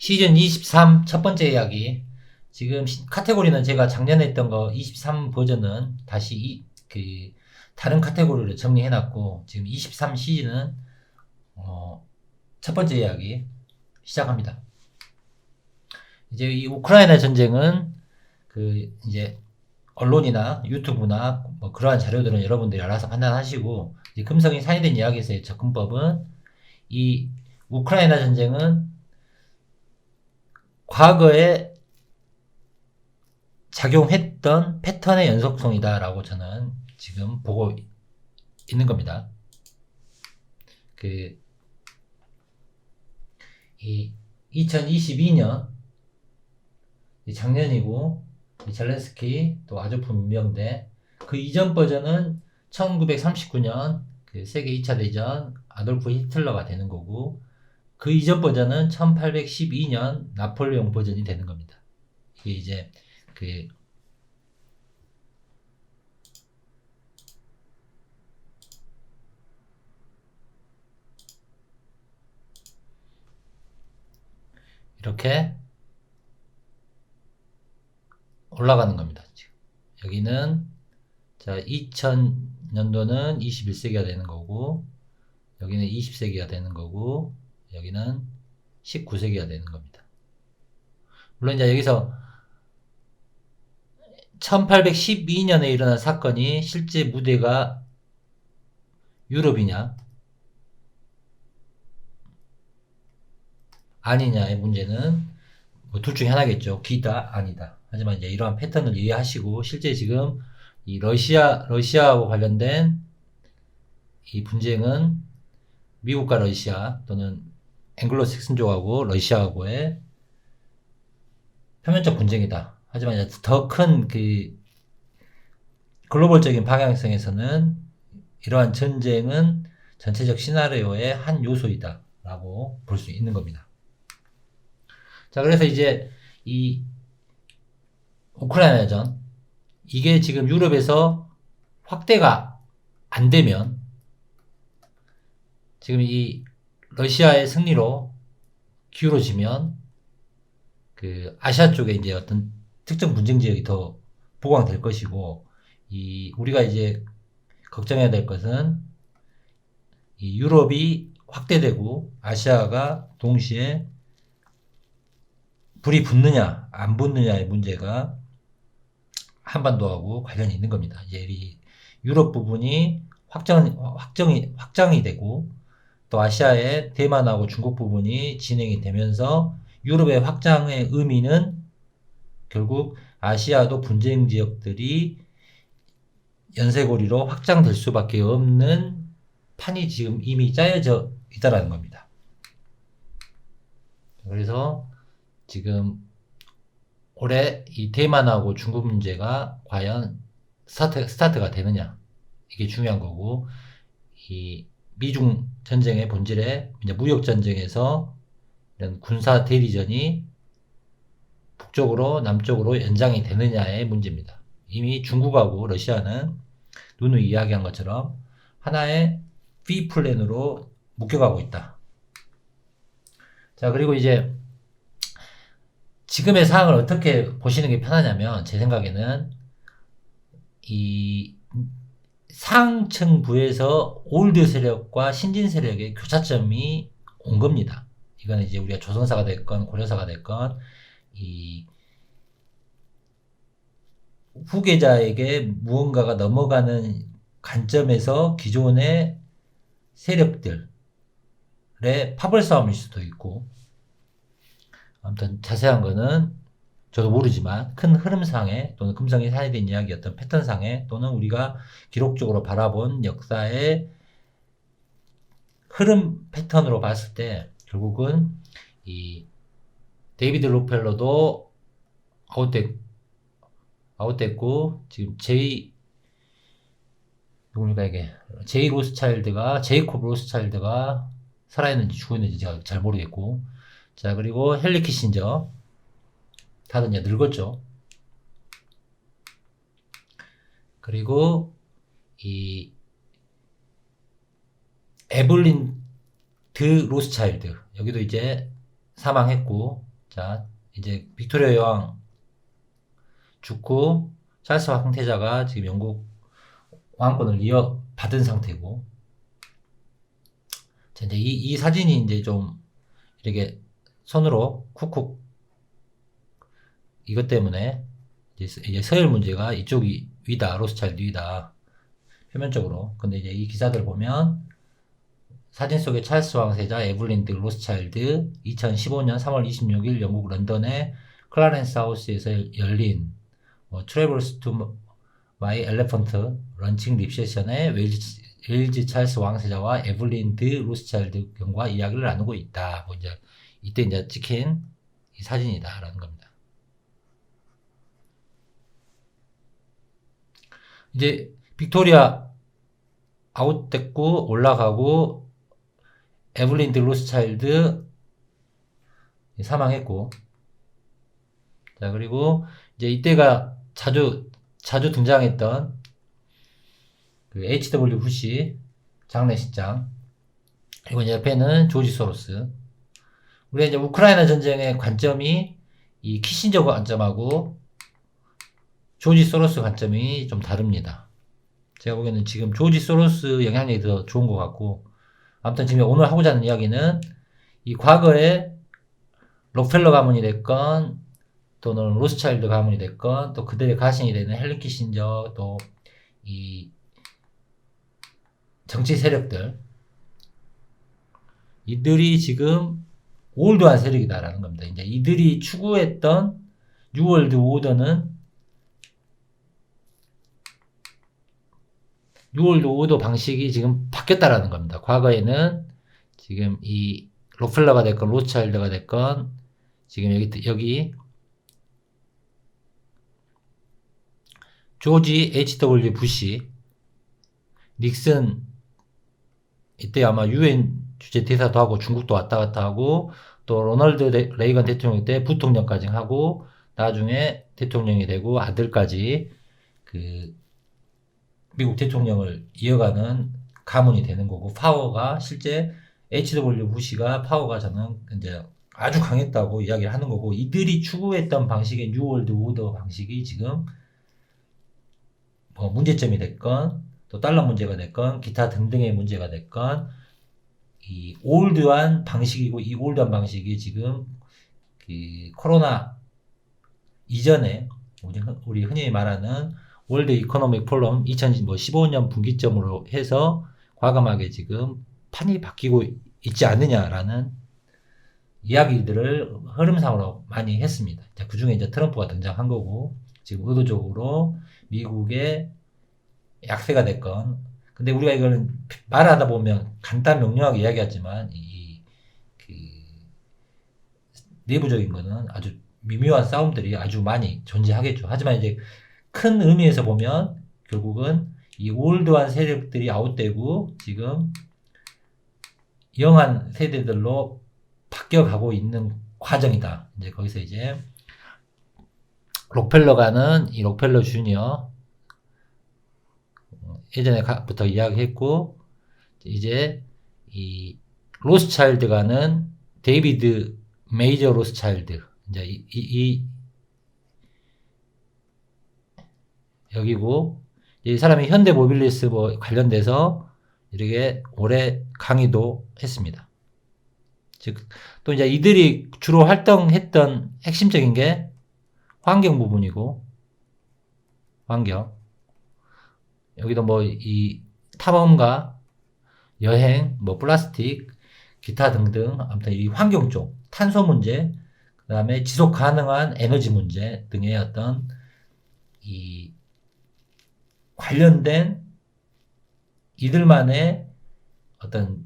시즌 23 첫 번째 이야기. 지금 카테고리는 제가 작년에 했던 거 23 버전은 다시 다른 카테고리로 정리해놨고, 지금 23 시즌은 첫 번째 이야기 시작합니다. 이제 이 우크라이나 전쟁은 이제 언론이나 유튜브나 뭐 그러한 자료들은 여러분들이 알아서 판단하시고, 이제 금성이 산이된 이야기에서의 접근법은, 이 우크라이나 전쟁은 과거에 작용했던 패턴의 연속성이다라고 저는 지금 보고 있는 겁니다. 이 2022년 작년이고, 젤렌스키 또 아조프 민병대, 그 이전 버전은 1939년 세계 2차 대전 아돌프 히틀러가 되는 거고, 그 이전 버전은 1812년 나폴레옹 버전이 되는 겁니다. 이게 이제 이렇게 올라가는 겁니다. 지금 여기는 2000년도는 21세기가 되는 거고, 여기는 20세기가 되는 거고, 여기는 19세기가 되는 겁니다. 물론 이제 여기서 1812년에 일어난 사건이 실제 무대가 유럽이냐 아니냐의 문제는 뭐 둘 중에 하나겠죠. 기다 아니다. 하지만 이제 이러한 패턴을 이해하시고, 실제 지금 이 러시아와 관련된 이 분쟁은 미국과 러시아 또는 앵글로색슨족하고 러시아하고의 표면적 분쟁이다. 하지만 이제 더 큰 글로벌적인 방향성에서는 이러한 전쟁은 전체적 시나리오의 한 요소이다 라고 볼 수 있는 겁니다. 자, 그래서 이제 이 우크라이나전, 이게 지금 유럽에서 확대가 안 되면, 지금 이 러시아의 승리로 기울어지면 아시아 쪽에 이제 어떤 특정 분쟁 지역이 더 보강될 것이고, 우리가 이제 걱정해야 될 것은 이 유럽이 확대되고 아시아가 동시에 불이 붙느냐 안 붙느냐의 문제가 한반도하고 관련이 있는 겁니다. 이제 이 유럽 부분이 확장이 되고, 또 아시아의 대만하고 중국 부분이 진행이 되면서 유럽의 확장의 의미는 결국 아시아도 분쟁 지역들이 연쇄고리로 확장될 수밖에 없는 판이 지금 이미 짜여져 있다라는 겁니다. 그래서 지금 올해 이 대만하고 중국 문제가 과연 스타트가 되느냐, 이게 중요한 거고, 이 미중 전쟁의 본질에 이제 무역 전쟁에서 이런 군사 대리전이 북쪽으로 남쪽으로 연장이 되느냐의 문제입니다. 이미 중국하고 러시아는 누누이 이야기한 것처럼 하나의 B 플랜으로 묶여가고 있다. 자, 그리고 이제 지금의 상황을 어떻게 보시는 게 편하냐면, 제 생각에는 이 상층부에서 올드 세력과 신진 세력의 교차점이 온 겁니다. 이거는 이제 우리가 조선사가 됐건 고려사가 됐건 이 후계자에게 무언가가 넘어가는 관점에서 기존의 세력들의 파벌 싸움일 수도 있고, 아무튼 자세한 거는 저도 모르지만 큰 흐름상에, 또는 금성이 산이된 이야기였던 패턴상에, 또는 우리가 기록적으로 바라본 역사의 흐름 패턴으로 봤을 때 결국은 이 데이비드 록펠러도 아웃됐고, 지금 제이콥 로스차일드가 살아있는지 죽었는지 제가 잘 모르겠고, 자, 그리고 헨리 키신저, 다들 이제 늙었죠. 그리고 이 에블린 드 로스차일드, 여기도 이제 사망했고, 자, 이제 빅토리아 여왕 죽고 찰스 황태자가 지금 영국 왕권을 이어받은 상태고, 자, 이제 이 사진이 이제 좀 이렇게 손으로 쿡쿡 이것 때문에 이제 서열 문제가 이쪽이 위다, 로스차일드 위다, 표면적으로. 근데 이제 이 기사들 보면 사진 속의 찰스 왕세자 에블린드 로스차일드 2015년 3월 26일 영국 런던의 클라렌스 하우스에서 열린 트래블스 투 마이 엘레펀트 런칭 립세션에 웨일즈 찰스 왕세자와 에블린드 로스차일드 경과 이야기를 나누고 있다. 뭐 이제 이때 이제 찍힌 이 사진이다라는 겁니다. 이제 빅토리아 아웃됐고 올라가고 에블린드 로스차일드 사망했고, 자, 그리고 이제 이때가 자주 등장했던 그 H.W. 부시 장례식장, 그리고 이제 옆에는 조지 소로스. 우리가 이제 우크라이나 전쟁의 관점이 이 키신저 관점하고 조지 소로스 관점이 좀 다릅니다. 제가 보기에는 지금 조지 소로스 영향력이 더 좋은 것 같고, 아무튼 지금 오늘 하고자 하는 이야기는 이 과거에 록펠러 가문이 됐건 또는 로스차일드 가문이 됐건 또 그들의 가신이 되는 헬렌 키신저, 또 이 정치 세력들, 이들이 지금 올드한 세력이다라는 겁니다. 이제 이들이 추구했던 뉴월드 오더 방식이 지금 바뀌었다라는 겁니다. 과거에는 지금 이 록펠러가 됐건 로스차일드가 됐건 지금 여기 조지 H.W. 부시, 닉슨 이때 아마 UN 주재 대사도 하고 중국도 왔다 갔다 하고, 또 로널드 레이건 대통령 때 부통령까지 하고 나중에 대통령이 되고 아들까지 그 미국 대통령을 이어가는 가문이 되는 거고, 파워가 실제 H.W. 부시가 파워가 저는 이제 아주 강했다고 이야기를 하는 거고, 이들이 추구했던 방식의 뉴월드 오더 방식이 지금 뭐 문제점이 됐건 또 달러 문제가 됐건 기타 등등의 문제가 됐건 이 올드한 방식이고, 이 올드한 방식이 지금 그 코로나 이전에 우리 흔히 말하는 월드 이코노믹 포럼 2015년 분기점으로 해서 과감하게 지금 판이 바뀌고 있지 않느냐라는 이야기들을 흐름상으로 많이 했습니다. 그 중에 이제 트럼프가 등장한 거고, 지금 의도적으로 미국의 약세가 됐건, 근데 우리가 이걸 말하다 보면 간단 명료하게 이야기하지만 그 내부적인 거는 아주 미묘한 싸움들이 아주 많이 존재하겠죠. 하지만 이제 큰 의미에서 보면 결국은 이 올드한 세력들이 아웃되고 지금 영한 세대들로 바뀌어가고 있는 과정이다. 이제 거기서 이제 록펠러가는 이 록펠러 주니어 예전에부터 이야기했고, 이제 이 로스차일드가는 데이비드 메이저 로스차일드, 이제 여기고, 이 사람이 현대 모빌리스 뭐 관련돼서 이렇게 오래 강의도 했습니다. 즉, 또 이제 이들이 주로 활동했던 핵심적인 게 환경 부분이고, 환경. 여기도 뭐 이 탐험가, 여행, 뭐 플라스틱, 기타 등등, 아무튼 이 환경 쪽, 탄소 문제, 그 다음에 지속 가능한 에너지 문제 등의 어떤 이 관련된 이들만의 어떤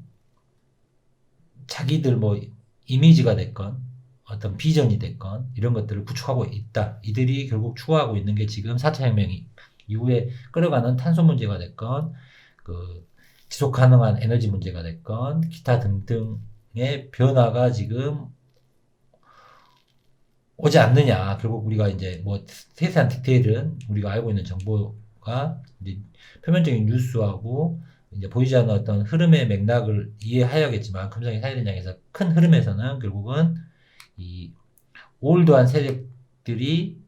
자기들 뭐 이미지가 됐건 어떤 비전이 됐건 이런 것들을 구축하고 있다. 이들이 결국 추구하고 있는 게 지금 4차 혁명 이후에 끌어가는 탄소 문제가 됐건 그 지속 가능한 에너지 문제가 됐건 기타 등등의 변화가 지금 오지 않느냐. 결국 우리가 이제 뭐 세세한 디테일은 우리가 알고 있는 정보가 이제 표면적인 뉴스하고 이제 보이지 않는 어떤 흐름의 맥락을 이해하여야겠지만, 금성의 사회된장에서 큰 흐름에서는 결국은 이 올드한 세력들이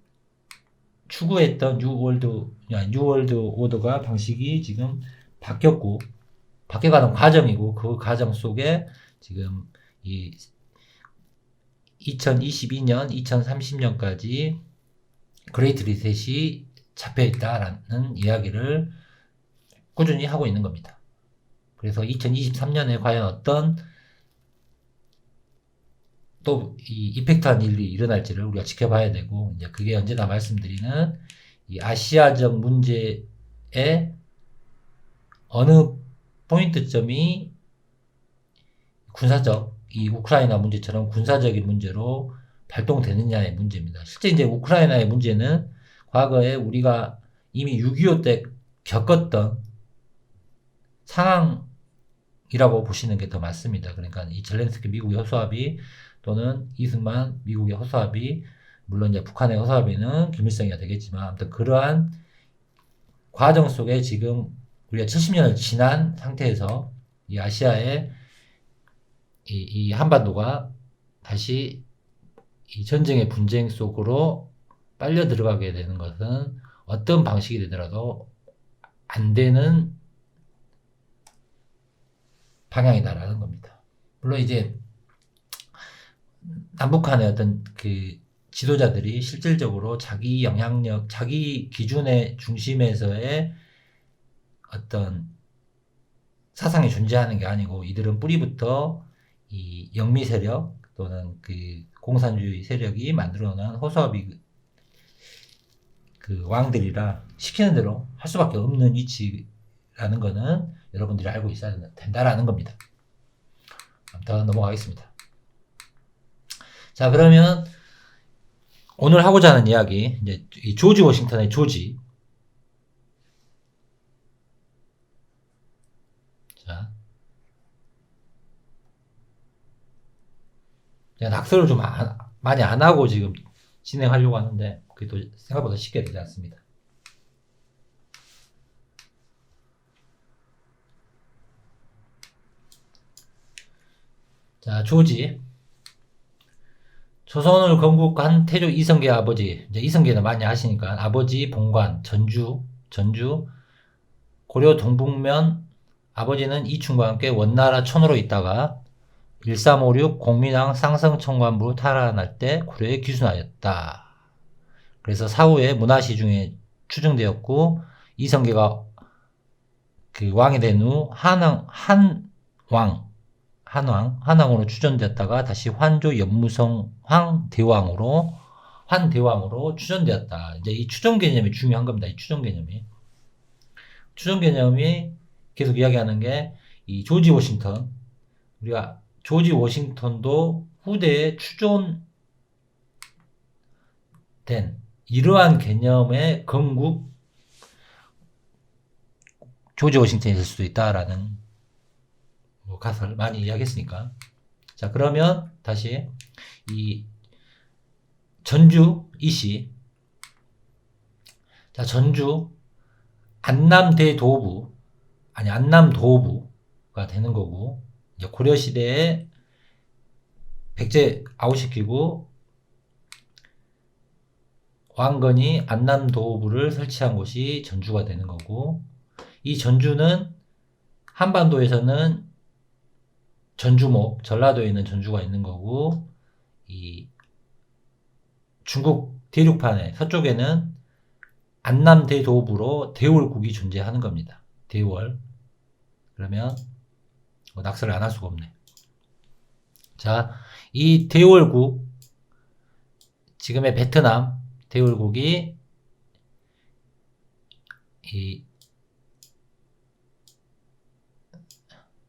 추구했던 뉴월드 오더가 방식이 지금 바뀌어가는 과정이고, 그 과정 속에 지금 이 2022년, 2030년까지 그레이트 리셋이 잡혀있다라는 이야기를 꾸준히 하고 있는 겁니다. 그래서 2023년에 과연 어떤 또 이 이펙트한 일이 일어날지를 우리가 지켜봐야 되고, 이제 그게 언제나 말씀드리는 이 아시아적 문제에 어느 포인트점이 이 우크라이나 문제처럼 군사적인 문제로 발동되느냐의 문제입니다. 실제 이제 우크라이나의 문제는 과거에 우리가 이미 6.25 때 겪었던 상황이라고 보시는 게 더 맞습니다. 그러니까 이 젤렌스키 미국의 허수아비 또는 이승만 미국의 허수아비, 물론 이제 북한의 허수아비는 김일성이가 되겠지만, 아무튼 그러한 과정 속에 지금 우리가 70년을 지난 상태에서 이 아시아의 이 한반도가 다시 이 전쟁의 분쟁 속으로 빨려 들어가게 되는 것은 어떤 방식이 되더라도 안 되는 방향이다라는 겁니다. 물론 이제 남북한의 어떤 그 지도자들이 실질적으로 자기 영향력, 자기 기준의 중심에서의 어떤 사상이 존재하는 게 아니고, 이들은 뿌리부터 이 영미 세력 또는 그 공산주의 세력이 만들어 놓은 허수아비 그 왕들이라 시키는 대로 할 수밖에 없는 위치라는 거는 여러분들이 알고 있어야 된다라는 겁니다. 아무튼 넘어가겠습니다. 자, 그러면 오늘 하고자 하는 이야기, 이제 이 조지 워싱턴의 조지. 자, 제가 낙서를 좀 많이 안 하고 지금 진행하려고 하는데, 그게 또 생각보다 쉽게 되지 않습니다. 자, 조지. 조선을 건국한 태조 이성계의 아버지, 이제 이성계는 많이 아시니까 아버지 봉관, 전주, 고려 동북면. 아버지는 이충과 함께 원나라 천으로 있다가 1356 공민왕 상성천관부로 탈환할 때 고려에 귀순하였다. 그래서 사후에 문화시 중에 추정되었고, 이성계가 그 왕이 된 후 한왕으로 추존되었다가 다시 환조 연무성 환대왕으로 추존되었다. 이제 이 추존 개념이 중요한 겁니다. 이 추존 개념이 계속 이야기하는 게 이 조지 워싱턴. 우리가 조지 워싱턴도 후대에 추존된 이러한 개념의 건국 조지 워싱턴이 될 수도 있다라는 가설을 많이 이야기했으니까. 자, 그러면 다시 이 전주 이시. 자, 전주 안남도부가 되는 거고, 이제 고려 시대에 백제 아웃시키고 왕건이 안남도부를 설치한 곳이 전주가 되는 거고, 이 전주는 한반도에서는 전주목, 전라도에 있는 전주가 있는 거고, 이 중국 대륙판에 서쪽에는 안남대도부로 대월국이 존재하는 겁니다. 대월. 그러면 낙서를 안 할 수가 없네. 자, 이 대월국, 지금의 베트남 대월국이 이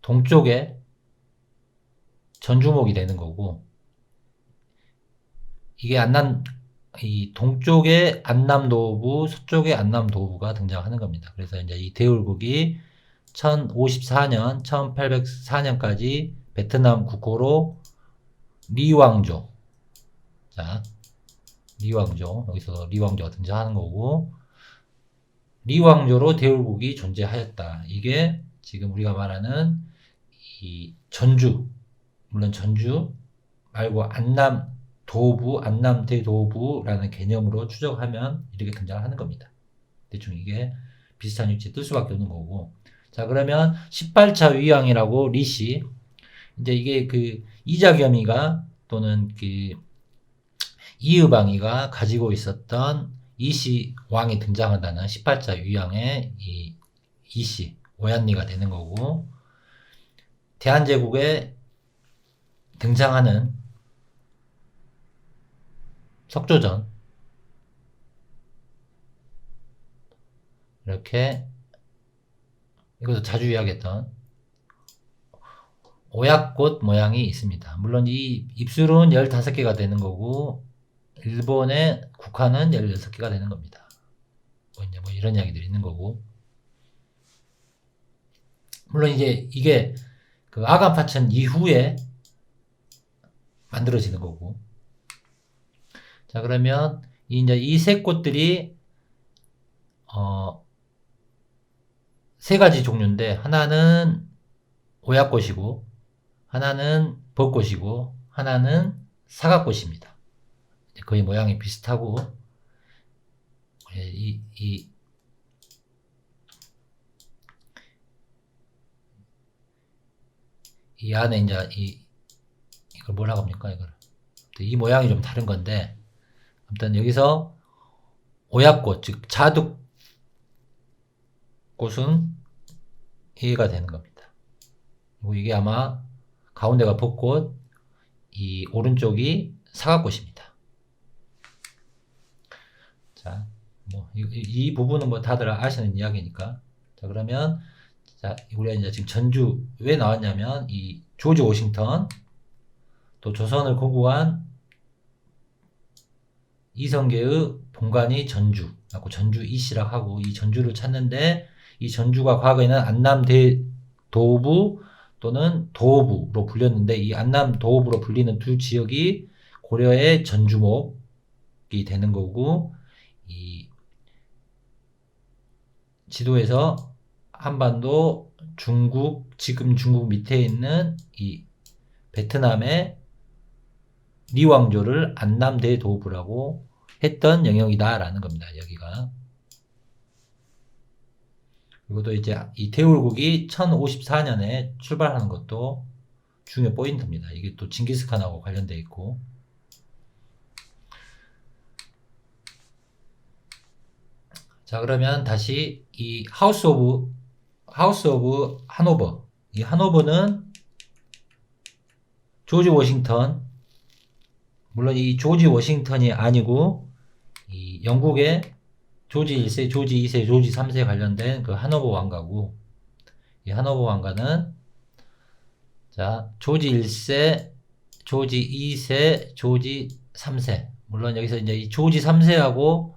동쪽에 전주목이 되는 거고, 이게 이 동쪽에 안남도부, 서쪽에 안남도부가 등장하는 겁니다. 그래서 이제 이 대월국이 1054년, 1804년까지 베트남 국호로 리왕조. 자, 리왕조. 여기서 리왕조가 등장하는 거고, 리왕조로 대월국이 존재하였다. 이게 지금 우리가 말하는 이 전주, 물론 전주 말고 안남 도부, 안남 대도부라는 개념으로 추적하면 이렇게 등장을 하는 겁니다. 대충 이게 비슷한 위치에 뜰 수밖에 없는 거고. 자, 그러면 18차 위왕이라고 리시. 이제 이게 그 이자겸이가 또는 그 이의방이가 가지고 있었던 이시 왕이 등장한다는 18자 위왕의 이 이시, 오얀리가 되는 거고, 대한제국에 등장하는 석조전, 이렇게 이것도 자주 이야기했던 오약꽃 모양이 있습니다. 물론 이 입술은 15개가 되는 거고 일본의 국화는 16개가 되는 겁니다. 뭐 이런 이야기들이 있는 거고, 물론 이게 그 아간파천 이후에 만들어지는 거고. 자, 그러면 이 세 꽃들이 세 가지 종류인데, 하나는 오약꽃이고, 하나는 벚꽃이고, 하나는 사과꽃입니다. 거의 모양이 비슷하고, 이 안에 이제 이걸 뭐라고 합니까? 이 모양이 좀 다른 건데, 아무튼 여기서 오약꽃, 즉 자둑꽃은 이해가 되는 겁니다. 그리고 이게 아마 가운데가 벚꽃, 이 오른쪽이 사과꽃입니다. 자, 뭐 이 부분은 뭐 다들 아시는 이야기니까. 자, 그러면 자, 우리가 이제 지금 전주 왜 나왔냐면 이 조지 워싱턴, 또 조선을 건국한 이성계의 본관이 전주, 전주 이시라고 하고, 이 전주를 찾는데, 이 전주가 과거에는 안남대도부 또는 도부로 불렸는데, 이 안남도부로 불리는 두 지역이 고려의 전주목이 되는 거고, 이 지도에서 한반도 중국, 지금 중국 밑에 있는 이 베트남의 리왕조를 안남대도부라고 했던 영역이다라는 겁니다. 여기가. 그리고 또 이제 이 대울국이 1054년에 출발하는 것도 중요 포인트입니다. 이게 또 징기스칸하고 관련되어 있고. 자, 그러면 다시 이 하우스 오브 하노버. 이 하노버는 조지 워싱턴, 물론 이 조지 워싱턴이 아니고 이 영국의 조지 1세, 조지 2세, 조지 3세 관련된 그 하노버 왕가고, 이 하노버 왕가는 자, 조지 1세, 조지 2세, 조지 3세. 물론 여기서 이제 이 조지 3세하고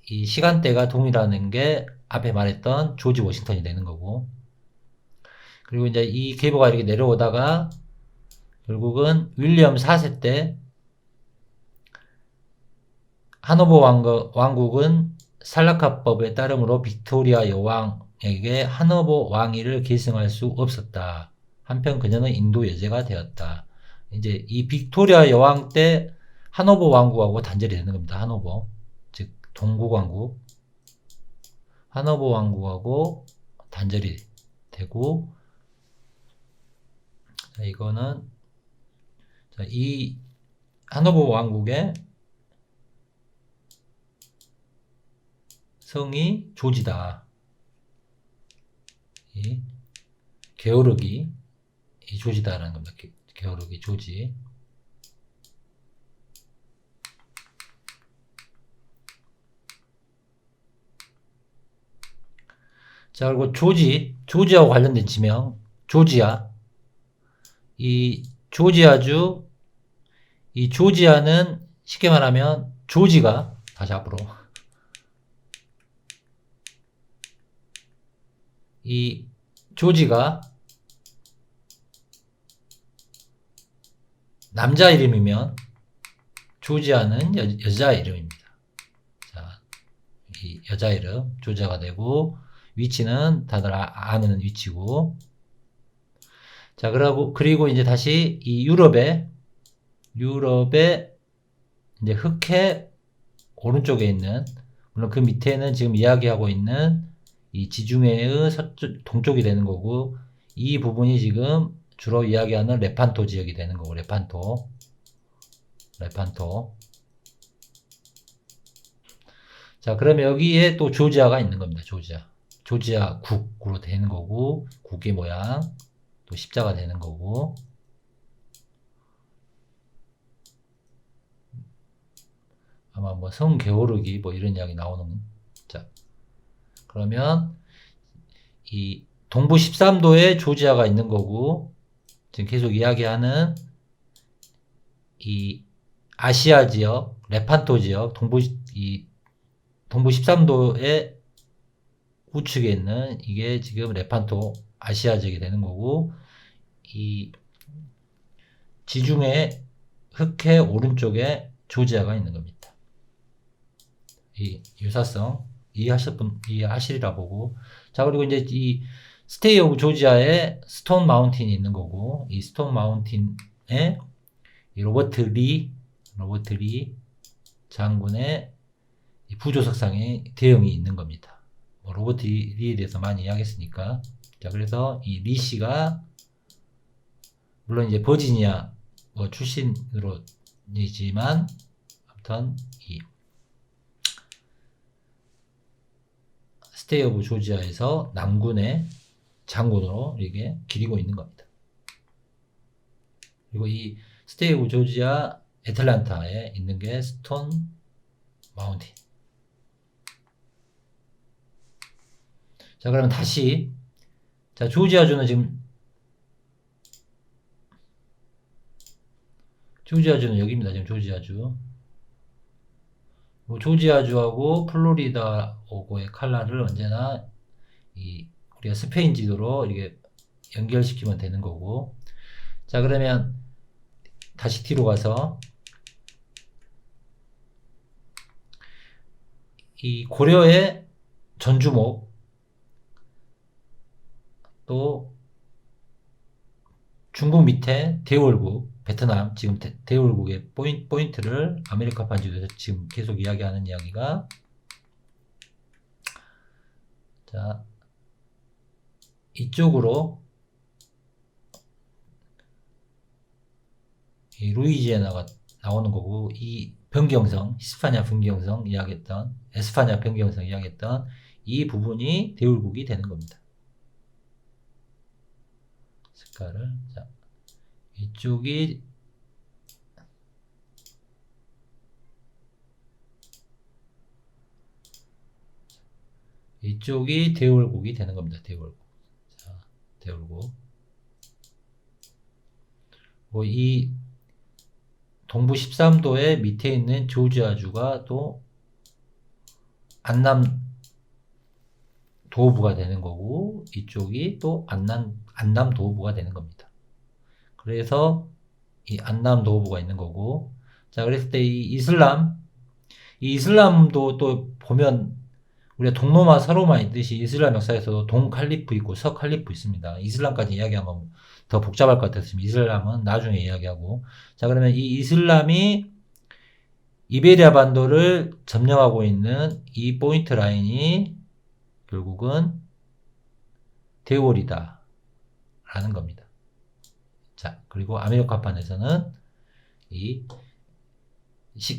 이 시간대가 동일하는 게 앞에 말했던 조지 워싱턴이 되는 거고, 그리고 이제 이 계보가 이렇게 내려오다가 결국은 윌리엄 4세 때 하노버 왕국은 살라카법에 따름으로 빅토리아 여왕에게 하노버 왕위를 계승할 수 없었다. 한편 그녀는 인도 여제가 되었다. 이제 이 빅토리아 여왕 때 하노버 왕국하고 단절이 되는 겁니다. 하노버, 즉 동국 왕국, 하노버 왕국하고 단절이 되고, 자, 이거는 자, 이 하노버 왕국의 성이 조지다. 이 게오르기, 이 조지다라는 겁니다. 게오르기 조지. 자, 그리고 조지하고 관련된 지명, 조지아. 이 조지아주, 이 조지아는 쉽게 말하면 조지가, 다시 앞으로, 이 조지가 남자 이름이면 조지아는 여자 이름입니다. 자, 이 여자 이름 조지아가 되고, 위치는 다들 아는 위치고. 자, 그리고 이제 다시 이 유럽의 이제 흑해 오른쪽에 있는, 물론 그 밑에는 지금 이야기하고 있는 이 지중해의 동쪽이 되는 거고, 이 부분이 지금 주로 이야기하는 레판토 지역이 되는 거고, 레판토. 자, 그러면 여기에 또 조지아가 있는 겁니다. 조지아 국으로 되는 거고, 국의 모양, 또 십자가 되는 거고, 아마 뭐 성 게오르기 뭐 이런 이야기 나오는. 자, 그러면 이 동부 13도에 조지아가 있는 거고, 지금 계속 이야기하는 이 아시아 지역, 레판토 지역, 동부 13도의 우측에 있는 이게 지금 레판토 아시아 지역이 되는 거고, 이 지중해 흑해 오른쪽에 조지아가 있는 겁니다. 이 유사성 이해하시리라 보고. 자, 그리고 이제 이 스테이 오브 조지아에 스톤 마운틴이 있는 거고, 이 스톤 마운틴에 이 로버트 리 장군의 이 부조석상의 대형이 있는 겁니다. 뭐 로버트 리에 대해서 많이 이야기했으니까. 자, 그래서 이 리 씨가 물론 이제 버지니아 뭐 출신으로이지만 아무튼 이 스테이 오브 조지아에서 남군의 장군으로 이게 기리고 있는 겁니다. 그리고 이 스테이 오브 조지아 애틀란타에 있는 게 스톤 마운틴. 자, 그러면 다시, 자, 조지아주는 지금, 조지아주는 여기입니다. 지금 조지아주. 조지아주하고 플로리다하고의 칼라를 언제나 우리가 스페인 지도로 이렇게 연결시키면 되는 거고. 자, 그러면 다시 뒤로 가서 이 고려의 전주목, 또 중국 밑에 대월국, 베트남, 지금 대월국의 포인트를 아메리카판 지도에서 지금 계속 이야기하는 이야기가, 자, 이쪽으로 이 루이지애나가 나오는 거고, 이 변경성, 히스파니아 변경성 이야기했던, 에스파니아 변경성 이야기했던 이 부분이 대월국이 되는 겁니다. 색깔을, 자, 이쪽이 대월국이 되는 겁니다. 대월국. 자, 대월국. 뭐 이 동부 13도의 밑에 있는 조지아주가 또 안남 도부가 되는 거고, 이쪽이 또 안남 도부가 되는 겁니다. 그래서 이 안남 도부가 있는 거고, 자, 그랬을 때 이 이슬람도 또 보면 우리가 동로마 서로마 있듯이 이슬람 역사에서도 동칼리프 있고 서칼리프 있습니다. 이슬람까지 이야기하면 더 복잡할 것 같아서 지금 이슬람은 나중에 이야기하고. 자, 그러면 이 이슬람이 이베리아 반도를 점령하고 있는 이 포인트 라인이 결국은 대월이다 라는 겁니다. 자, 그리고 아메리카판에서는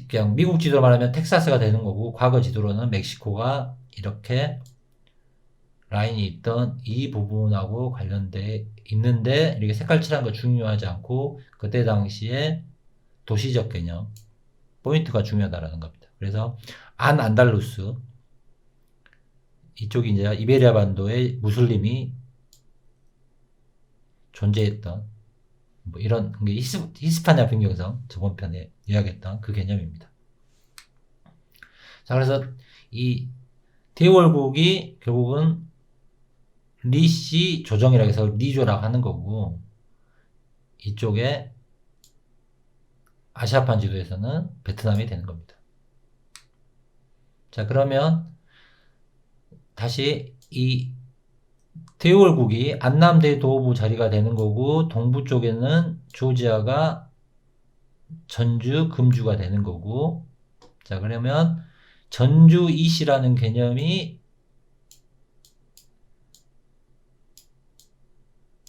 그냥 미국 지도로 말하면 텍사스가 되는 거고, 과거 지도로는 멕시코가 이렇게 라인이 있던 이 부분하고 관련돼 있는데, 이렇게 색깔 칠한 거 중요하지 않고 그때 당시에 도시적 개념 포인트가 중요하다라는 겁니다. 그래서 안달루스 이쪽이 이제 이베리아 반도에 무슬림이 존재했던 뭐 이런 게 히스파니아 변경성 저번 편에 이야기했던 그 개념입니다. 자, 그래서 이 대월국이 결국은 리씨 조정이라고 해서 리조라고 하는 거고, 이쪽에 아시아판 지도에서는 베트남이 되는 겁니다. 자, 그러면 다시 이 대월국이 안남대 도부 자리가 되는 거고, 동부 쪽에는 조지아가 전주, 금주가 되는 거고. 자, 그러면 전주 이시라는 개념이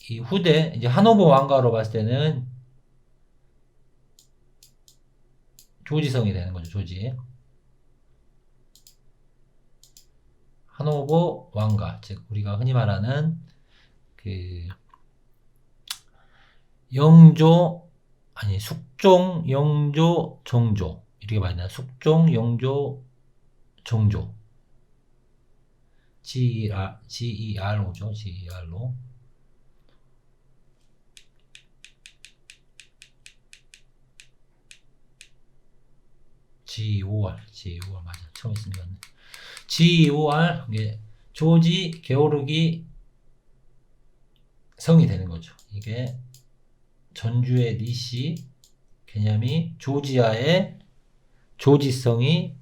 이 후대 이제 하노버 왕가로 봤을 때는 조지성이 되는 거죠. 조지. 하노버 왕가, 즉 우리가 흔히 말하는 그 영조 아니 숙종, 영조, 정조 이렇게 말하나 숙종, 영조, 정조 GERO죠. GERO GOR 맞아. 처음 있으니까 GOR 이게 조지 게오르기 성이 되는 거죠. 이게 전주의 리시 개념이 조지아의 조지성이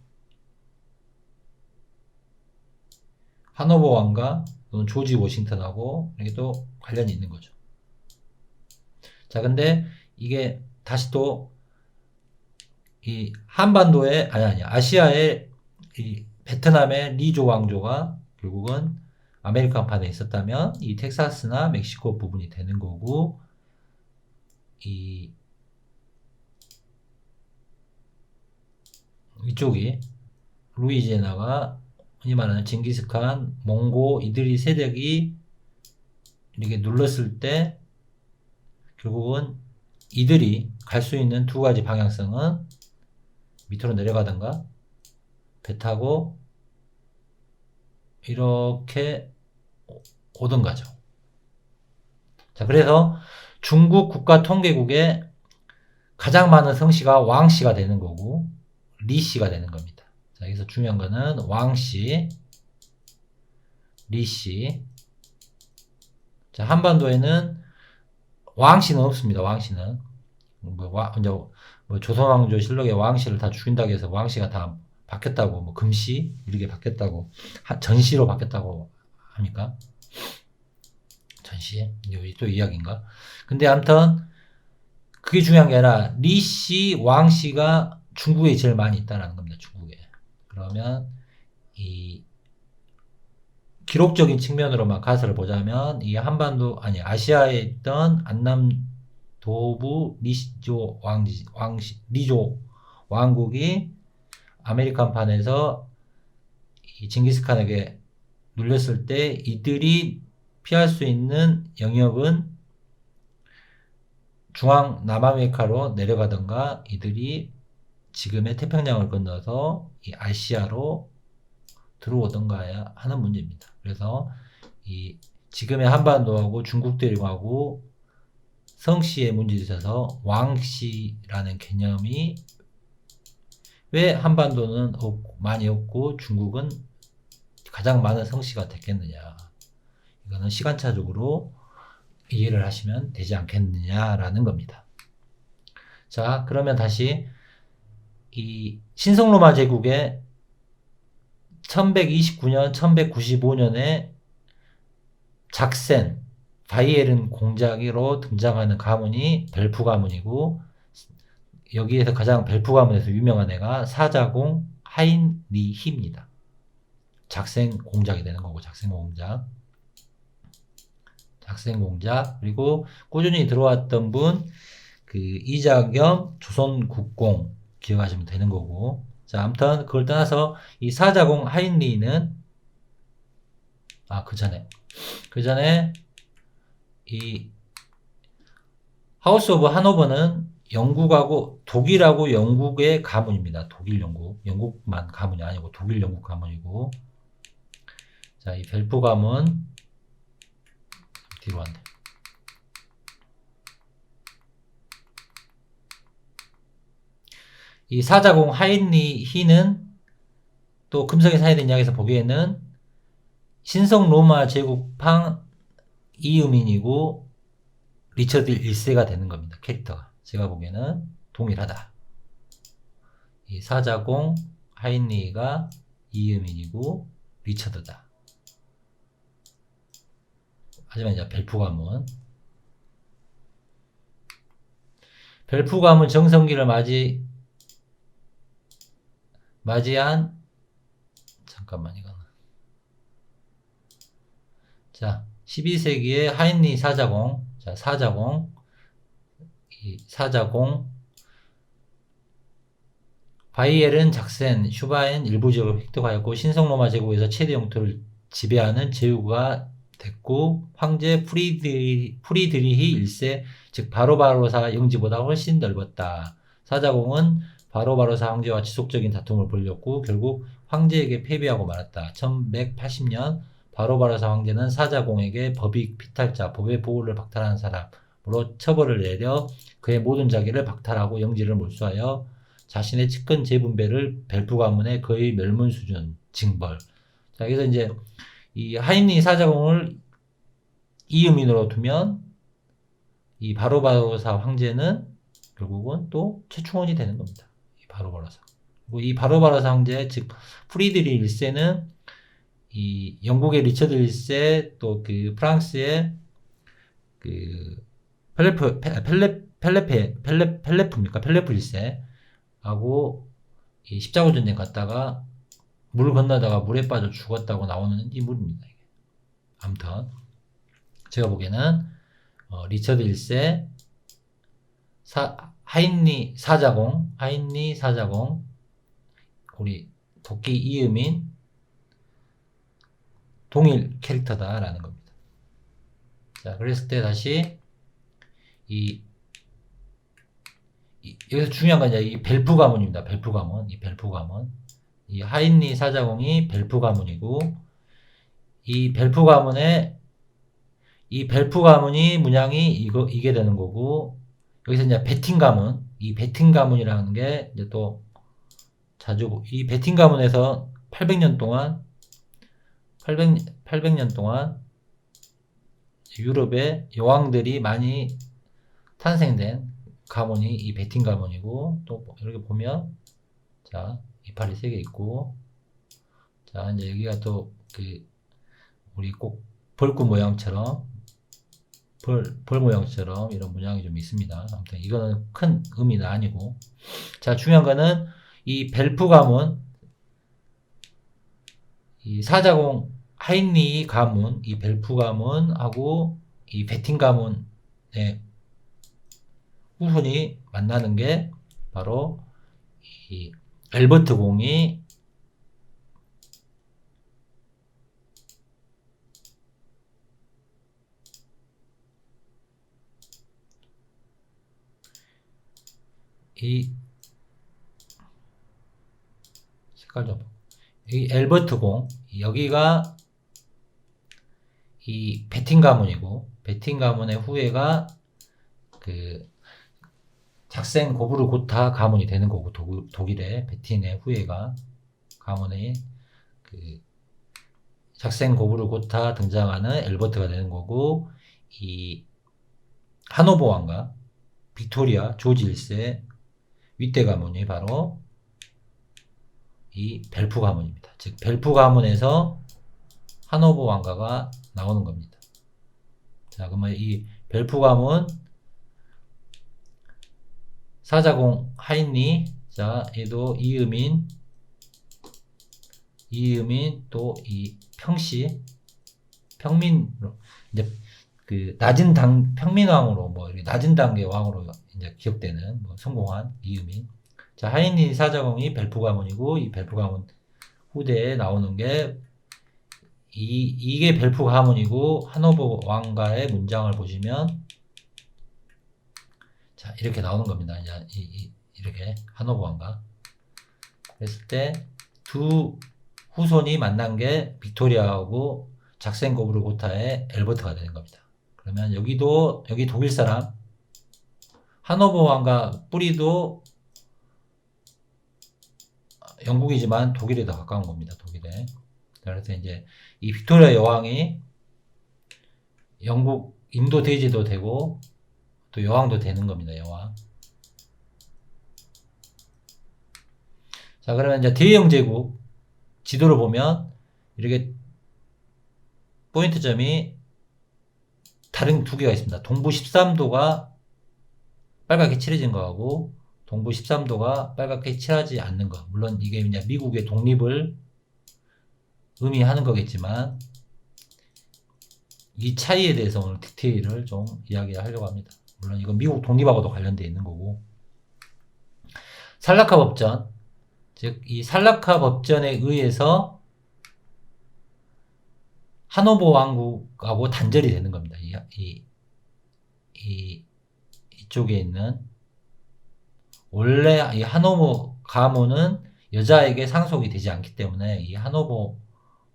하노버 왕가 또는 조지 워싱턴하고 이게 또 관련이 있는 거죠. 자, 근데 이게 다시 또 이 한반도의 아니 아시아의 이 베트남의 리조 왕조가 결국은 아메리칸판에 있었다면 이 텍사스나 멕시코 부분이 되는 거고, 이쪽이 루이지애나가 흔히 말하는 징기스칸, 몽고 이들이 세력이 이렇게 눌렀을 때 결국은 이들이 갈 수 있는 두 가지 방향성은 밑으로 내려가던가 배 타고 이렇게 오던가죠. 자, 그래서 중국 국가통계국에 가장 많은 성씨가 왕씨가 되는 거고 리씨가 되는 겁니다. 자, 여기서 중요한 거는 왕씨, 리씨. 자, 한반도에는 왕씨는 없습니다. 왕씨는 조선왕조 실록에 왕씨를 다 죽인다고 해서 왕씨가 다 바뀌었다고, 뭐 금씨 이렇게 바뀌었다고, 전씨로 바뀌었다고 합니까? 전씨 여기 또 이야기인가? 근데 아무튼 그게 중요한 게 아니라 리씨, 왕씨가 중국에 제일 많이 있다라는 겁니다. 중국에. 그러면 이 기록적인 측면으로만 가설을 보자면 이 한반도 아니 아시아에 있던 안남도부 리조 왕국이 아메리칸판에서 이 징기스칸에게 눌렸을 때 이들이 피할 수 있는 영역은 중앙 남아메리카로 내려가던가 이들이 지금의 태평양을 건너서 이 아시아로 들어오던가 하는 문제입니다. 그래서 이 지금의 한반도하고 중국 대륙하고 성씨의 문제에 있어서 왕씨라는 개념이 왜 한반도는 많이 없고 중국은 가장 많은 성씨가 됐겠느냐, 이거는 시간차적으로 이해를 하시면 되지 않겠느냐라는 겁니다. 자, 그러면 다시 이 신성로마 제국의 1129년, 1195년에 작센, 바이에른 공작으로 등장하는 가문이 벨프 가문이고, 여기에서 가장 벨프 가문에서 유명한 애가 사자공 하인리히입니다. 작센 공작이 되는 거고, 작센 공작. 그리고 꾸준히 들어왔던 분, 그 이자겸 조선국공 기억하시면 되는 거고. 자, 아무튼 그걸 떠나서 이 사자공 하인리는 그 전에 이 하우스 오브 하노버는 영국하고 독일하고 영국의 가문입니다. 독일 영국만 가문이 아니고 독일 영국 가문이고. 자, 이 벨프 가문 뒤로 왔네. 이 사자공 하인리히는 또 금성의 사회된 이야기에서 보기에는 신성 로마 제국팡 이유민이고 리처드 1세가 되는 겁니다. 캐릭터가. 제가 보기에는 동일하다. 이 사자공 하인리가 이유민이고 리처드다. 하지만 이제 벨프 가문 벨프 가문 정성기를 맞이한 잠깐만 이거는 자 12세기의 하인리 사자공 자 사자공 이 사자공 바이에른 작센 슈바엔 일부 지역을 획득하였고 신성로마 제국에서 최대 영토를 지배하는 제후가 됐고 황제 프리드리히 1세 즉 바로바로사 영지보다 훨씬 넓었다. 사자공은 바로바로사 황제와 지속적인 다툼을 벌였고 결국 황제에게 패배하고 말았다. 1180년 바로바로사 황제는 사자공에게 법익 피탈자 법의 보호를 박탈하는 사람으로 처벌을 내려 그의 모든 자기를 박탈하고 영지를 몰수하여 자신의 측근 재분배를 벨프 가문의 거의 멸문 수준 징벌. 자, 그래서 이제 이 하임리 사자공을 이음인으로 두면 이 바로바로사 황제는 결국은 또 최충원이 되는 겁니다. 이 바로바로사. 그리고 이 바로바로사 황제 즉 프리드리 1세는 이 영국의 리처드 1세 또 그 프랑스의 그 펠레프입니까? 펠레프 1세 하고 이 십자군 전쟁 갔다가 물 건너다가 물에 빠져 죽었다고 나오는 인물입니다. 아무튼 제가 보기에는 리처드 1세 하인리 사자공 우리 도끼 이음인 동일 캐릭터다라는 겁니다. 자, 그랬을 때 다시 여기서 중요한 건 이제 이 벨프 가문입니다. 벨프 가문. 이 하인리 사자공이 벨프 가문이고, 이 벨프 가문이 문양이 이게 되는 거고, 여기서 이제 베틴 가문, 이 베틴 가문이라는 게 이제 또 자주, 이 베틴 가문에서 800년 동안 유럽의 여왕들이 많이 탄생된 가문이 이 베틴 가문이고, 또 이렇게 보면 자 이파리 3개 있고, 자 이제 여기가 또 그 우리 꼭 벌꿀 모양처럼 벌 모양처럼 이런 문양이 좀 있습니다. 아무튼 이거는 큰 의미는 아니고, 자 중요한 거는 이 벨프 가문, 이 사자공 하인리 가문, 이 벨프 가문하고 이 베틴 가문의 후손이 만나는 게 바로 이 엘버트 공이 이 색깔 좀, 이 엘버트 공 여기가 이 베틴 가문이고, 베틴 가문의 후예가 그 작센 고브르 고타 가문이 되는 거고, 독일의 베틴의 후예가 가문의 그 작센 고브르 고타 등장하는 엘버트가 되는 거고, 이 하노버 왕가 빅토리아 조지 1세 윗대 가문이 바로 이 벨프 가문입니다. 즉 벨프 가문에서 하노버 왕가가 나오는 겁니다. 자, 그러면 이 벨프 가문 사자공 하인리, 자 얘도 이음인 또 이 평민으로 이제 그 평민왕으로 뭐 낮은 단계 왕으로 이제 기억되는 뭐 성공한 이음인. 자 하인리 사자공이 벨프 가문이고, 이 벨프 가문 후대에 나오는 게 이게 벨프 가문이고, 하노버 왕가의 문장을 보시면 자 이렇게 나오는 겁니다. 이제 이렇게 하노버 왕가. 그랬을 때 두 후손이 만난 게 빅토리아하고 작센 고브르 고타의 엘버트가 되는 겁니다. 그러면 여기 독일 사람, 하노버 왕가 뿌리도 영국이지만 독일에 더 가까운 겁니다. 독일에. 그래서 이제 이 빅토리아 여왕이 영국 인도 대제도 되고 또 여왕도 되는 겁니다. 여왕. 자, 그러면 이제 대영 제국 지도를 보면 이렇게 포인트점이 다른 두 개가 있습니다. 동부 13도가 빨갛게 칠해진 거하고 동부 13도가 빨갛게 칠하지 않는 거. 물론 이게 그냥 미국의 독립을 의미하는 거겠지만 이 차이에 대해서 오늘 디테일을 좀 이야기하려고 합니다. 물론 이건 미국 독립하고도 관련되어 있는 거고. 살라카 법전, 즉 이 살라카 법전에 의해서 하노버 왕국하고 단절이 되는 겁니다. 이쪽에 있는 원래 이 하노버 가문은 여자에게 상속이 되지 않기 때문에 이 하노버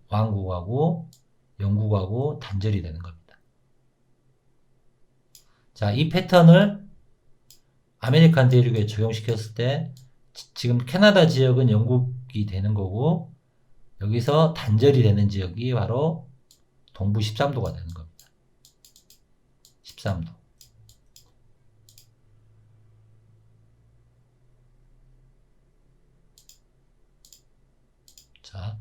왕국하고 영국하고 단절이 되는 겁니다. 자, 이 패턴을 아메리칸 대륙에 적용시켰을 때 지금 캐나다 지역은 영국이 되는 거고 여기서 단절이 되는 지역이 바로 동부 13도가 되는 겁니다. 13도. 자,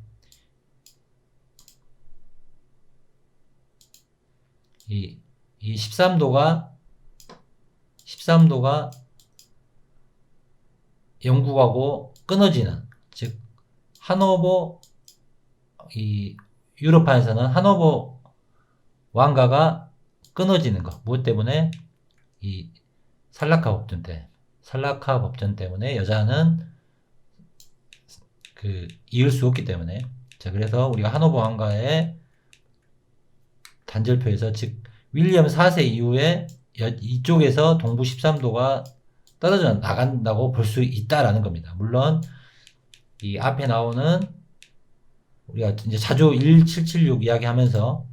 이 13도가 영국하고 끊어지는, 즉 하노버, 이 유럽판에서는 하노버 왕가가 끊어지는 것. 무엇 때문에? 이 살라카 법전 때문에 여자는 이을 수 없기 때문에. 자, 그래서 우리가 하노버 왕가의 단절표에서, 즉 윌리엄 4세 이후에 이쪽에서 동부 13도가 떨어져 나간다고 볼 수 있다라는 겁니다. 물론 이 앞에 나오는 우리가 이제 자조 1776 이야기하면서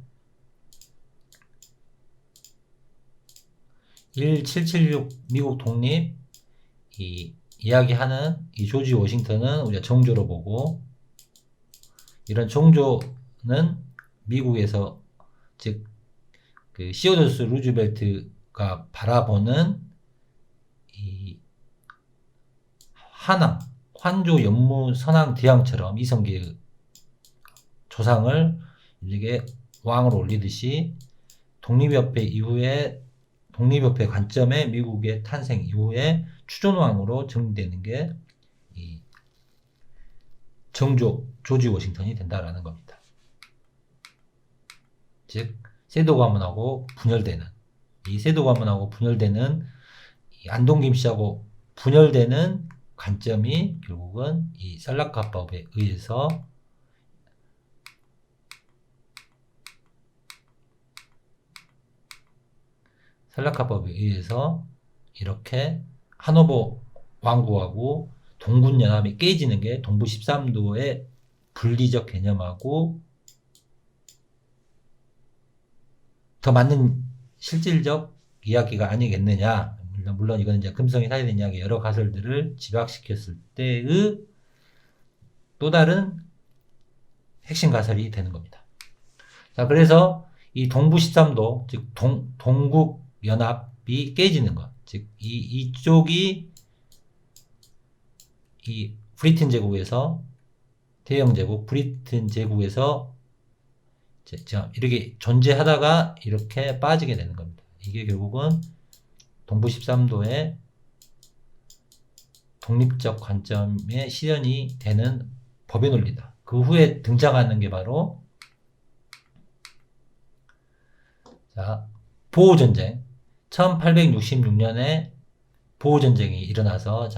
1776 미국 독립 이야기하는 이 조지 워싱턴은 우리가 정조로 보고, 이런 정조는 미국에서, 즉 시어도스 루즈벨트가 바라보는 이 환조 연무 선왕 대왕처럼 이성계의 조상을 이게 왕으로 올리듯이 독립협회 관점에 미국의 탄생 이후에 추존왕으로 정리되는 게 이 정조 조지 워싱턴이 된다라는 겁니다. 즉 세도 가문하고 분열되는, 이 세도 가문하고 분열되는, 이 안동김 씨하고 분열되는 관점이 결국은 이 살라카법에 의해서 이렇게 하노버 왕국하고 동군 연합이 깨지는 게 동부 13도의 분리적 개념하고 더 맞는 실질적 이야기가 아니겠느냐. 물론 이거는 이제 금성이 사회된 이야기 여러 가설들을 집약시켰을 때의 또 다른 핵심 가설이 되는 겁니다. 자, 그래서 이 동부 13도, 즉 동국 연합이 깨지는 것, 즉 이쪽이 이 브리튼 제국에서, 대영 제국 브리튼 제국에서 이렇게 존재하다가 이렇게 빠지게 되는 겁니다. 이게 결국은 동부 13도의 독립적 관점의 실현이 되는 법의 논리다. 그 후에 등장하는 게 바로 보호전쟁. 1866년에 보호전쟁이 일어나서,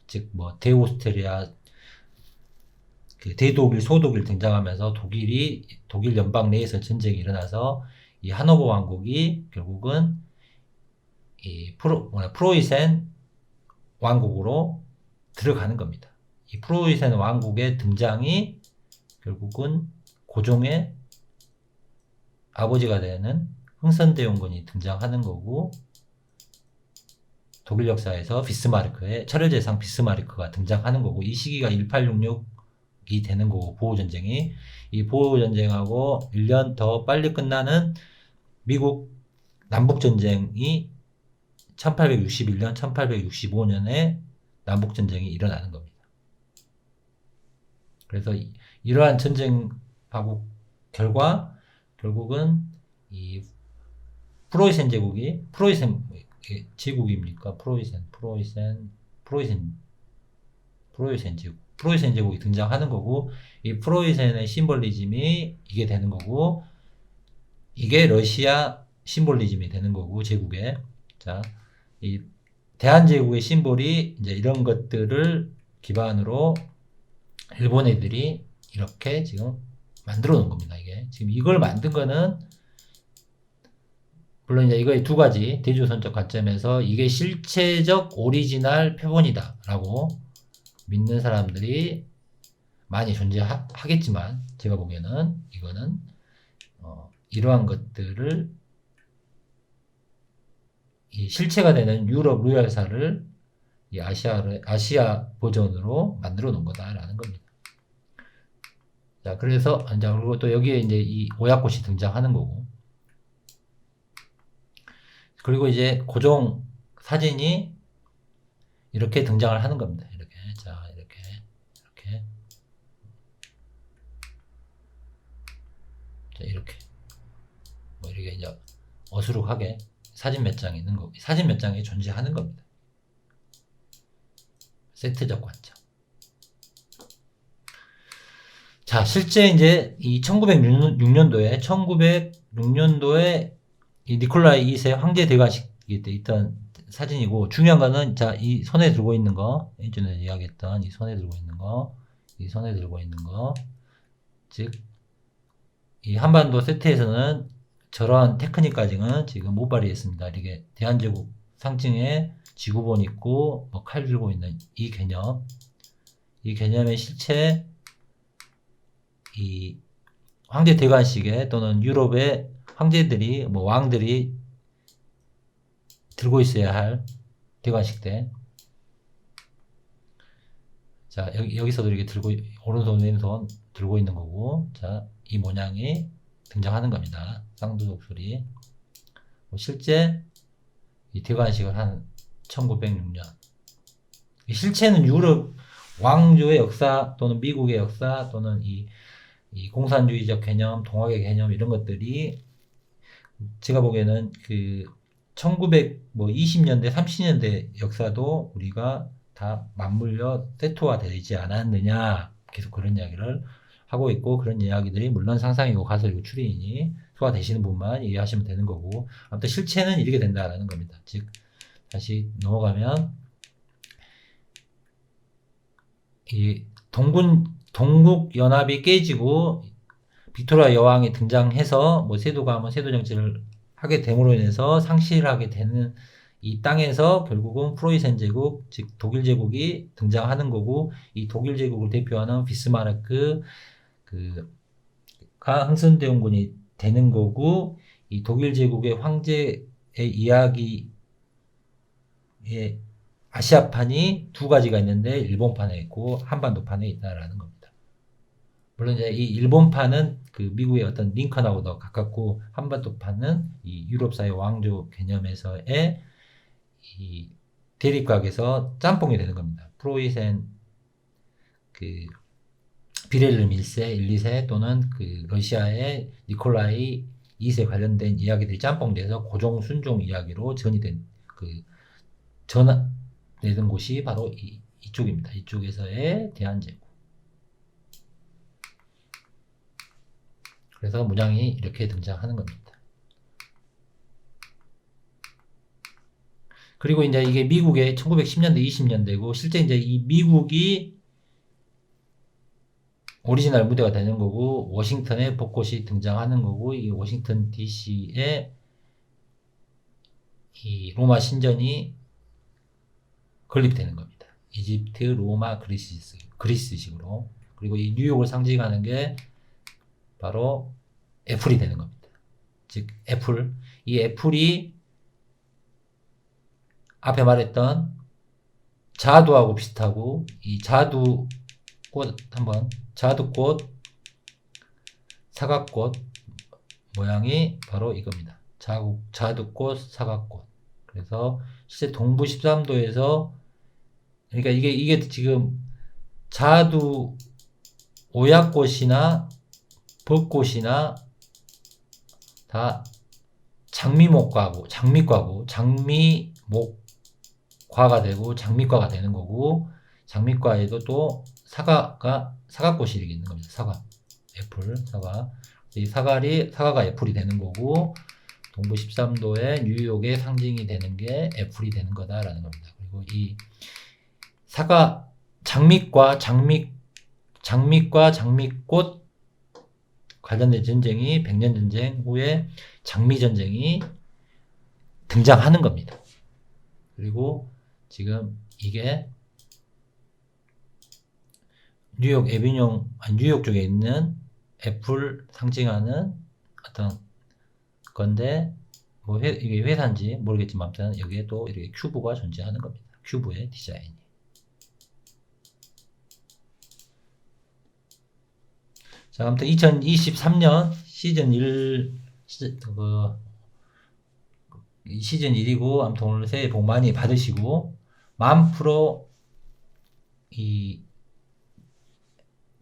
즉 대오스트리아, 대독일, 소독일 등장하면서 독일 연방 내에서 전쟁이 일어나서 이 하노버 왕국이 결국은 이 프로이센 왕국으로 들어가는 겁니다. 이 프로이센 왕국의 등장이 결국은 고종의 아버지가 되는 흥선대원군이 등장하는 거고, 독일 역사에서 철혈제상 비스마르크가 등장하는 거고, 이 시기가 1866이 되는 거고, 보호전쟁이. 이 보호전쟁하고 1년 더 빨리 끝나는 미국 남북전쟁이 1861년, 1865년에 남북전쟁이 일어나는 겁니다. 그래서 이러한 전쟁하고 결과 결국은 이 프로이센 제국입니까? 프로이센 제국. 프로이센 제국이 등장하는 거고, 이 프로이센의 심볼리즘이 이게 되는 거고, 이게 러시아 심볼리즘이 되는 거고, 제국에. 자, 이 대한제국의 심볼이 이제 이런 것들을 기반으로 일본 애들이 이렇게 지금 만들어 놓은 겁니다, 이게. 지금 이걸 만든 거는, 물론 이제 이거의 두 가지 대조선적 관점에서 이게 실체적 오리지널 표본이다라고 믿는 사람들이 많이 존재하겠지만, 제가 보기에는 이거는 이러한 것들을 이 실체가 되는 유럽 로얄사를 이 아시아 버전으로 만들어 놓은 거다라는 겁니다. 자, 그래서 이제 그리고 또 여기에 이제 이 오약꽃이 등장하는 거고, 그리고 이제 고종 사진이 이렇게 등장을 하는 겁니다. 이렇게. 자, 이렇게. 자, 이렇게. 뭐 이렇게 이제 어수룩하게 사진 몇 장 있는 거, 사진 몇 장이 존재하는 겁니다. 세트적 관점. 자, 실제 이제 이 1906년도에 이 니콜라이 2세 황제 대관식이 때 있던 사진이고, 중요한 거는, 자, 이 손에 들고 있는 거, 예전에 이야기했던 이 손에 들고 있는 거, 즉, 이 한반도 세트에서는 저러한 테크닉까지는 지금 못 발휘했습니다. 이게 대한제국 상징에 지구본 있고, 뭐 칼 들고 있는 이 개념의 실체, 이 황제 대관식에 또는 유럽의 황제들이, 뭐 왕들이 들고 있어야 할 대관식 때. 자, 여기서도 이렇게 오른손, 왼손 들고 있는 거고, 자, 이 모양이 등장하는 겁니다. 쌍두독술이. 실제 이 대관식을 한 1906년. 실체는 유럽 왕조의 역사 또는 미국의 역사 또는 이 공산주의적 개념, 동학의 개념 이런 것들이 제가 보기에는 그 1920년대, 30년대 역사도 우리가 다 맞물려 세트화 되지 않았느냐, 계속 그런 이야기를 하고 있고, 그런 이야기들이 물론 상상이고 가설이고 추리이니 소화되시는 분만 이해하시면 되는 거고, 아무튼 실체는 이렇게 된다라는 겁니다. 즉, 다시 넘어가면 이 동국 연합이 깨지고 빅토리아 여왕이 등장해서 뭐 세도가 하면 세도 정치를 하게 됨으로 인해서 상실하게 되는 이 땅에서 결국은 프로이센 제국, 즉 독일 제국이 등장하는 거고, 이 독일 제국을 대표하는 비스마르크 가 흥선대원군이 되는 거고, 이 독일 제국의 황제의 이야기의 아시아판이 두 가지가 있는데 일본판에 있고 한반도판에 있다라는 겁니다. 물론 이제 이 일본판은 그 미국의 어떤 링컨하고 더 가깝고, 한반도판은 이 유럽사의 왕조 개념에서의 이 대립각에서 짬뽕이 되는 겁니다. 프로이센 그 비렐름 1세, 1, 2세 또는 그 러시아의 니콜라이 2세 관련된 이야기들이 짬뽕돼서 고종 순종 이야기로 전이된 전되는 곳이 바로 이쪽입니다. 이쪽에서의 대한제국. 그래서 문양이 이렇게 등장하는 겁니다. 그리고 이제 이게 미국의 1910년대, 20년대고, 실제 이제 이 미국이 오리지널 무대가 되는 거고, 워싱턴에 벚꽃이 등장하는 거고, 이 워싱턴 DC에 이 로마 신전이 건립되는 겁니다. 이집트, 로마, 그리스식으로. 그리고 이 뉴욕을 상징하는 게 바로 애플이 되는 겁니다. 즉, 애플. 이 애플이 앞에 말했던 자두하고 비슷하고, 이 자두꽃, 사과꽃 모양이 바로 이겁니다. 자두꽃, 사과꽃. 그래서 실제 동부 13도에서, 그러니까 이게 지금 자두, 오약꽃이나 벚꽃이나 다 장미과고 장미목과가 되고 장미과가 되는 거고, 장미과에도 또 사과꽃이 이렇게 있는 겁니다. 사과, 애플, 사과. 이 사과가 애플이 되는 거고, 동부 13도의 뉴욕의 상징이 되는 게 애플이 되는 거다라는 겁니다. 그리고 이 장미꽃 관련된 전쟁이 100년 전쟁 후에 장미전쟁이 등장하는 겁니다. 그리고 지금 이게 뉴욕 쪽에 있는 애플 상징하는 어떤 건데, 뭐 이게 회사인지 모르겠지만 아무튼 여기에 또 이렇게 큐브가 존재하는 겁니다. 큐브의 디자인이. 자, 아무튼 2023년 시즌 1이고, 아무튼 오늘 새해 복 많이 받으시고, 만 프로 이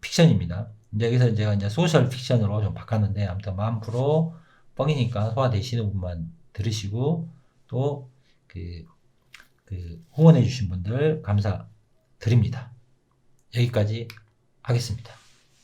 픽션입니다. 이제 여기서 제가 이제 소셜 픽션으로 좀 바꿨는데, 아무튼 만 프로 뻥이니까 소화되시는 분만 들으시고, 또 후원해주신 분들 감사드립니다. 여기까지 하겠습니다.